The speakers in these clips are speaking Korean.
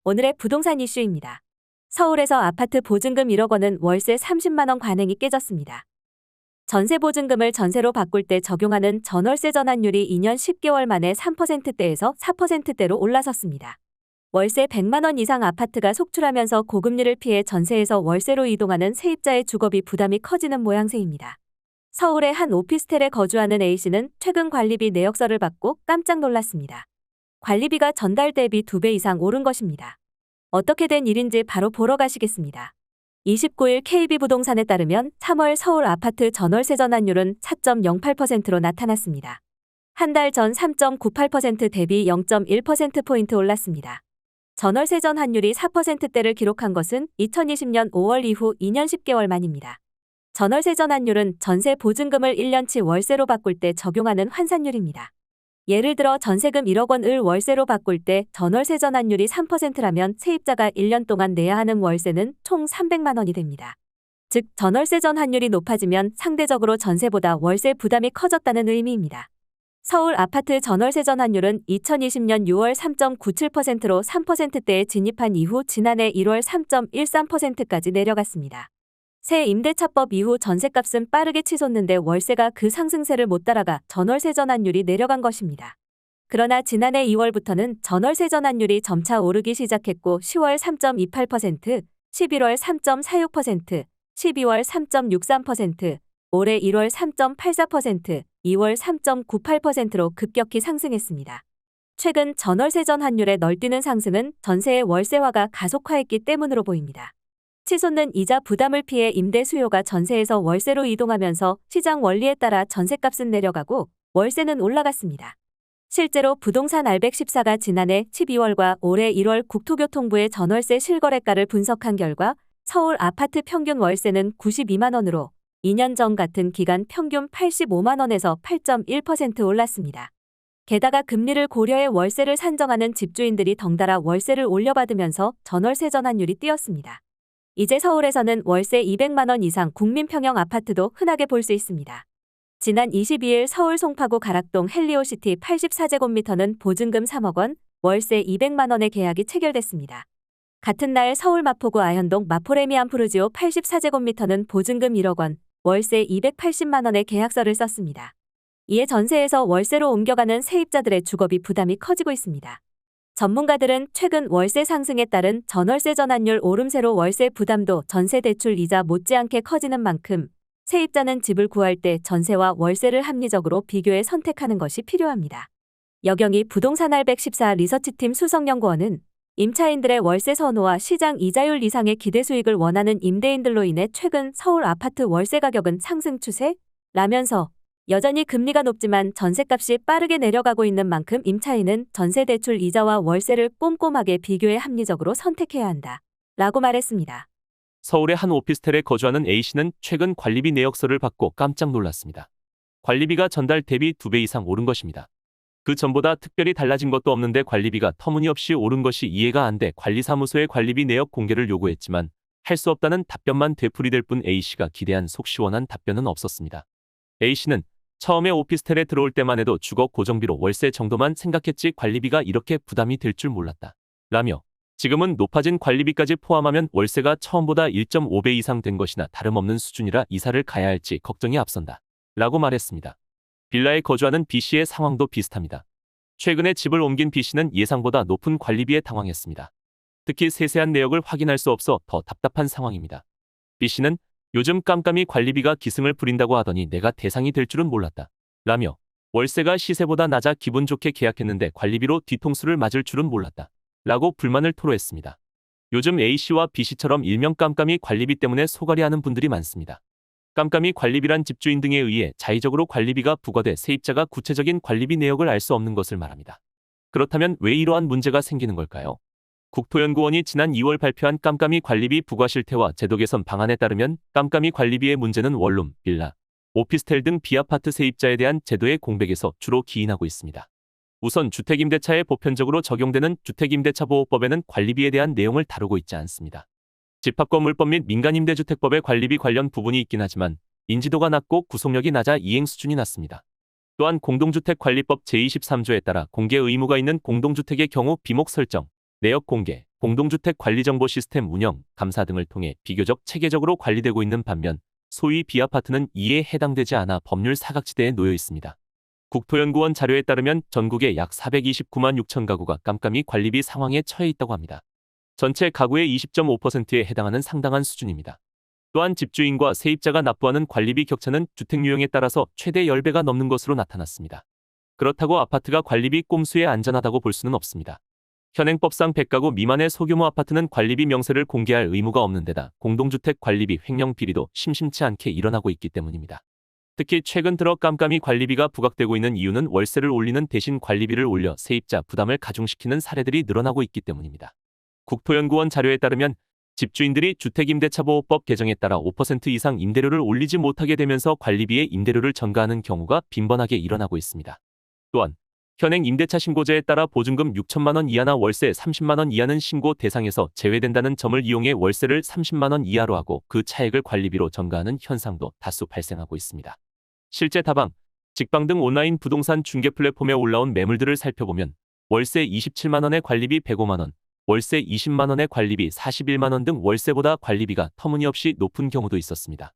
오늘의 부동산 이슈입니다. 서울에서 아파트 보증금 1억 원은 월세 30만 원 관행이 깨졌습니다. 전세 보증금을 전세로 바꿀 때 적용하는 전월세 전환율이 2년 10개월 만에 3%대에서 4%대로 올라섰습니다. 월세 100만 원 이상 아파트가 속출하면서 고금리를 피해 전세에서 월세로 이동하는 세입자의 주거비 부담이 커지는 모양새입니다. 서울의 한 오피스텔에 거주하는 A씨는 최근 관리비 내역서를 받고 깜짝 놀랐습니다. 관리비가 전달 대비 2배 이상 오른 것입니다. 어떻게 된 일인지 바로 보러 가시겠습니다. 29일 KB부동산에 따르면 3월 서울 아파트 전월세 전환율은 4.08%로 나타났습니다. 한 달 전 3.98% 대비 0.1%포인트 올랐습니다. 전월세 전환율이 4%대를 기록한 것은 2020년 5월 이후 2년 10개월 만입니다. 전월세 전환율은 전세 보증금을 1년치 월세로 바꿀 때 적용하는 환산율입니다. 예를 들어 전세금 1억 원을 월세로 바꿀 때 전월세 전환율이 3%라면 세입자가 1년 동안 내야 하는 월세는 총 300만 원이 됩니다. 즉 전월세 전환율이 높아지면 상대적으로 전세보다 월세 부담이 커졌다는 의미입니다. 서울 아파트 전월세 전환율은 2020년 6월 3.97%로 3%대에 진입한 이후 지난해 1월 3.13%까지 내려갔습니다. 새 임대차법 이후 전셋값은 빠르게 치솟는데 월세가 그 상승세를 못 따라가 전월세 전환율이 내려간 것입니다. 그러나 지난해 2월부터는 전월세 전환율이 점차 오르기 시작했고 10월 3.28%, 11월 3.46%, 12월 3.63%, 올해 1월 3.84%, 2월 3.98%로 급격히 상승했습니다. 최근 전월세 전환율의 널뛰는 상승은 전세의 월세화가 가속화했기 때문으로 보입니다. 치솟는 이자 부담을 피해 임대 수요가 전세에서 월세로 이동하면서 시장 원리에 따라 전셋값은 내려가고 월세는 올라갔습니다. 실제로 부동산 알백14가 지난해 12월과 올해 1월 국토교통부의 전월세 실거래가를 분석한 결과 서울 아파트 평균 월세는 92만 원으로 2년 전 같은 기간 평균 85만 원에서 8.1% 올랐습니다. 게다가 금리를 고려해 월세를 산정하는 집주인들이 덩달아 월세를 올려받으면서 전월세 전환율이 뛰었습니다. 이제 서울에서는 월세 200만 원 이상 국민평형 아파트도 흔하게 볼 수 있습니다. 지난 22일 서울 송파구 가락동 헬리오시티 84제곱미터는 보증금 3억 원, 월세 200만 원의 계약이 체결됐습니다. 같은 날 서울 마포구 아현동 마포레미안 푸르지오 84제곱미터는 보증금 1억 원, 월세 280만 원의 계약서를 썼습니다. 이에 전세에서 월세로 옮겨가는 세입자들의 주거비 부담이 커지고 있습니다. 전문가들은 최근 월세 상승에 따른 전월세 전환율 오름세로 월세 부담도 전세 대출 이자 못지않게 커지는 만큼 세입자는 집을 구할 때 전세와 월세를 합리적으로 비교해 선택하는 것이 필요합니다. 여경이 부동산 알백14 리서치팀 수석연구원은 임차인들의 월세 선호와 시장 이자율 이상의 기대 수익을 원하는 임대인들로 인해 최근 서울 아파트 월세 가격은 상승 추세라면서 여전히 금리가 높지만 전셋값이 빠르게 내려가고 있는 만큼 임차인은 전세대출 이자와 월세를 꼼꼼하게 비교해 합리적으로 선택해야 한다. 라고 말했습니다. 서울의 한 오피스텔에 거주하는 A씨는 최근 관리비 내역서를 받고 깜짝 놀랐습니다. 관리비가 전달 대비 2배 이상 오른 것입니다. 그 전보다 특별히 달라진 것도 없는데 관리비가 터무니없이 오른 것이 이해가 안 돼 관리사무소에 관리비 내역 공개를 요구했지만 할 수 없다는 답변만 되풀이될 뿐 A씨가 기대한 속 시원한 답변은 없었습니다. A씨는 처음에 오피스텔에 들어올 때만 해도 주거 고정비로 월세 정도만 생각했지 관리비가 이렇게 부담이 될 줄 몰랐다. 라며 지금은 높아진 관리비까지 포함하면 월세가 처음보다 1.5배 이상 된 것이나 다름없는 수준이라 이사를 가야 할지 걱정이 앞선다. 라고 말했습니다. 빌라에 거주하는 B씨의 상황도 비슷합니다. 최근에 집을 옮긴 B씨는 예상보다 높은 관리비에 당황했습니다. 특히 세세한 내역을 확인할 수 없어 더 답답한 상황입니다. B씨는 요즘 깜깜이 관리비가 기승을 부린다고 하더니 내가 대상이 될 줄은 몰랐다. 라며 월세가 시세보다 낮아 기분 좋게 계약했는데 관리비로 뒤통수를 맞을 줄은 몰랐다. 라고 불만을 토로했습니다. 요즘 A씨와 B씨처럼 일명 깜깜이 관리비 때문에 소갈이하는 분들이 많습니다. 깜깜이 관리비란 집주인 등에 의해 자의적으로 관리비가 부과돼 세입자가 구체적인 관리비 내역을 알 수 없는 것을 말합니다. 그렇다면 왜 이러한 문제가 생기는 걸까요? 국토연구원이 지난 2월 발표한 깜깜이 관리비 부과 실태와 제도 개선 방안에 따르면 깜깜이 관리비의 문제는 원룸, 빌라, 오피스텔 등 비아파트 세입자에 대한 제도의 공백에서 주로 기인하고 있습니다. 우선 주택임대차에 보편적으로 적용되는 주택임대차보호법에는 관리비에 대한 내용을 다루고 있지 않습니다. 집합건물법 및 민간임대주택법의 관리비 관련 부분이 있긴 하지만 인지도가 낮고 구속력이 낮아 이행 수준이 낮습니다. 또한 공동주택관리법 제23조에 따라 공개 의무가 있는 공동주택의 경우 비목 설정, 내역 공개, 공동주택 관리정보 시스템 운영, 감사 등을 통해 비교적 체계적으로 관리되고 있는 반면 소위 비아파트는 이에 해당되지 않아 법률 사각지대에 놓여 있습니다. 국토연구원 자료에 따르면 전국에 약 429만 6천 가구가 깜깜이 관리비 상황에 처해 있다고 합니다. 전체 가구의 20.5%에 해당하는 상당한 수준입니다. 또한 집주인과 세입자가 납부하는 관리비 격차는 주택 유형에 따라서 최대 10배가 넘는 것으로 나타났습니다. 그렇다고 아파트가 관리비 꼼수에 안전하다고 볼 수는 없습니다. 현행법상 100가구 미만의 소규모 아파트는 관리비 명세를 공개할 의무가 없는 데다 공동주택 관리비 횡령 비리도 심심치 않게 일어나고 있기 때문입니다. 특히 최근 들어 깜깜이 관리비가 부각되고 있는 이유는 월세를 올리는 대신 관리비를 올려 세입자 부담을 가중시키는 사례들이 늘어나고 있기 때문입니다. 국토연구원 자료에 따르면 집주인들이 주택임대차보호법 개정에 따라 5% 이상 임대료를 올리지 못하게 되면서 관리비에 임대료를 전가하는 경우가 빈번하게 일어나고 있습니다. 또한 현행 임대차 신고제에 따라 보증금 6천만 원 이하나 월세 30만 원 이하는 신고 대상에서 제외된다는 점을 이용해 월세를 30만 원 이하로 하고 그 차액을 관리비로 전가하는 현상도 다수 발생하고 있습니다. 실제 다방, 직방 등 온라인 부동산 중개 플랫폼에 올라온 매물들을 살펴보면 월세 27만 원에 관리비 105만 원, 월세 20만 원에 관리비 41만 원 등 월세보다 관리비가 터무니없이 높은 경우도 있었습니다.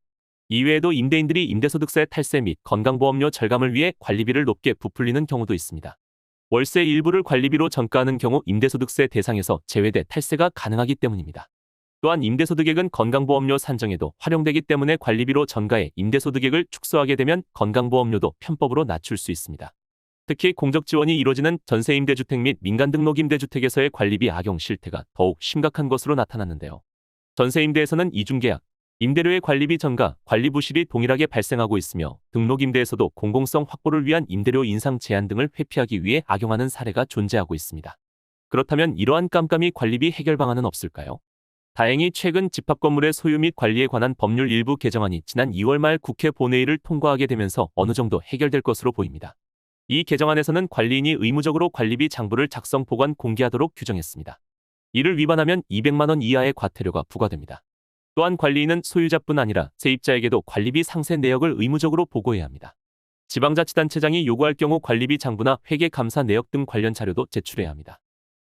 이외에도 임대인들이 임대소득세 탈세 및 건강보험료 절감을 위해 관리비를 높게 부풀리는 경우도 있습니다. 월세 일부를 관리비로 전가하는 경우 임대소득세 대상에서 제외돼 탈세가 가능하기 때문입니다. 또한 임대소득액은 건강보험료 산정에도 활용되기 때문에 관리비로 전가해 임대소득액을 축소하게 되면 건강보험료도 편법으로 낮출 수 있습니다. 특히 공적 지원이 이루어지는 전세임대주택 및 민간등록임대주택에서의 관리비 악용 실태가 더욱 심각한 것으로 나타났는데요. 전세임대에서는 이중계약, 임대료의 관리비 전가, 관리 부실이 동일하게 발생하고 있으며 등록임대에서도 공공성 확보를 위한 임대료 인상 제한 등을 회피하기 위해 악용하는 사례가 존재하고 있습니다. 그렇다면 이러한 깜깜이 관리비 해결 방안은 없을까요? 다행히 최근 집합건물의 소유 및 관리에 관한 법률 일부 개정안이 지난 2월 말 국회 본회의를 통과하게 되면서 어느 정도 해결될 것으로 보입니다. 이 개정안에서는 관리인이 의무적으로 관리비 장부를 작성 보관 공개하도록 규정했습니다. 이를 위반하면 200만 원 이하의 과태료가 부과됩니다. 또한 관리인은 소유자뿐 아니라 세입자에게도 관리비 상세 내역을 의무적으로 보고해야 합니다. 지방자치단체장이 요구할 경우 관리비 장부나 회계감사 내역 등 관련 자료도 제출해야 합니다.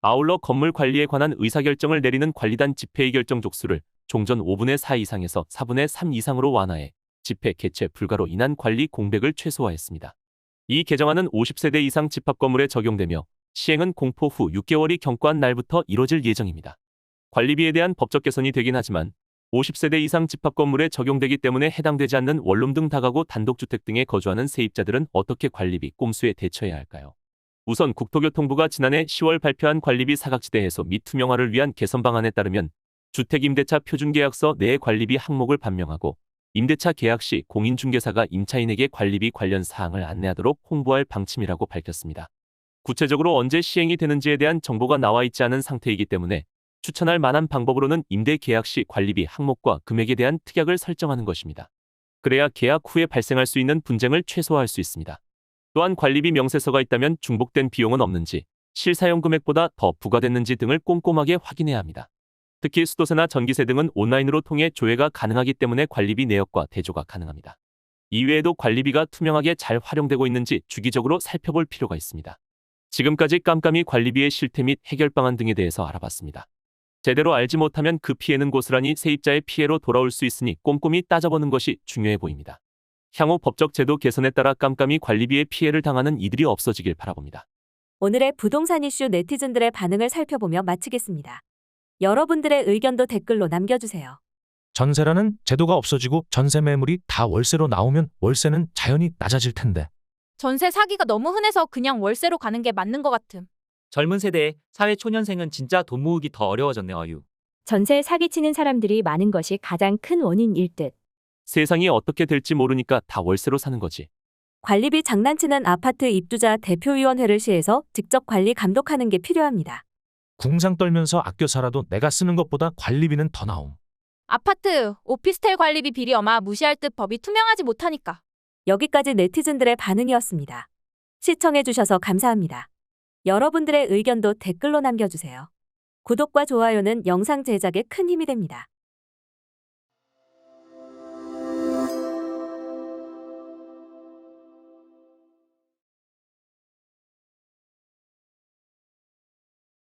아울러 건물 관리에 관한 의사결정을 내리는 관리단 집회의 결정 족수를 종전 5분의 4 이상에서 4분의 3 이상으로 완화해 집회 개최 불가로 인한 관리 공백을 최소화했습니다. 이 개정안은 50세대 이상 집합건물에 적용되며 시행은 공포 후 6개월이 경과한 날부터 이뤄질 예정입니다. 관리비에 대한 법적 개선이 되긴 하지만 50세대 이상 집합건물에 적용되기 때문에 해당되지 않는 원룸 등 다가구 단독주택 등에 거주하는 세입자들은 어떻게 관리비 꼼수에 대처해야 할까요? 우선 국토교통부가 지난해 10월 발표한 관리비 사각지대 해소 및 투명화를 위한 개선 방안에 따르면 주택임대차 표준계약서 내의 관리비 항목을 반영하고 임대차 계약 시 공인중개사가 임차인에게 관리비 관련 사항을 안내하도록 홍보할 방침이라고 밝혔습니다. 구체적으로 언제 시행이 되는지에 대한 정보가 나와 있지 않은 상태이기 때문에 추천할 만한 방법으로는 임대 계약 시 관리비 항목과 금액에 대한 특약을 설정하는 것입니다. 그래야 계약 후에 발생할 수 있는 분쟁을 최소화할 수 있습니다. 또한 관리비 명세서가 있다면 중복된 비용은 없는지, 실사용 금액보다 더 부과됐는지 등을 꼼꼼하게 확인해야 합니다. 특히 수도세나 전기세 등은 온라인으로 통해 조회가 가능하기 때문에 관리비 내역과 대조가 가능합니다. 이외에도 관리비가 투명하게 잘 활용되고 있는지 주기적으로 살펴볼 필요가 있습니다. 지금까지 깜깜이 관리비의 실태 및 해결 방안 등에 대해서 알아봤습니다. 제대로 알지 못하면 그 피해는 고스란히 세입자의 피해로 돌아올 수 있으니 꼼꼼히 따져보는 것이 중요해 보입니다. 향후 법적 제도 개선에 따라 깜깜이 관리비의 피해를 당하는 이들이 없어지길 바라봅니다. 오늘의 부동산 이슈 네티즌들의 반응을 살펴보며 마치겠습니다. 여러분들의 의견도 댓글로 남겨주세요. 전세라는 제도가 없어지고 전세 매물이 다 월세로 나오면 월세는 자연히 낮아질 텐데. 전세 사기가 너무 흔해서 그냥 월세로 가는 게 맞는 것 같음. 젊은 세대의 사회 초년생은 진짜 돈 모으기 더 어려워졌네 어유. 전세 사기치는 사람들이 많은 것이 가장 큰 원인일 듯. 세상이 어떻게 될지 모르니까 다 월세로 사는 거지. 관리비 장난치는 아파트 입주자 대표위원회를 시해서 직접 관리 감독하는 게 필요합니다. 궁상 떨면서 아껴 살아도 내가 쓰는 것보다 관리비는 더 나옴. 아파트, 오피스텔 관리비 비리 어마 무시할 듯 법이 투명하지 못하니까. 여기까지 네티즌들의 반응이었습니다. 시청해주셔서 감사합니다. 여러분들의 의견도 댓글로 남겨주세요. 구독과 좋아요는 영상 제작에 큰 힘이 됩니다.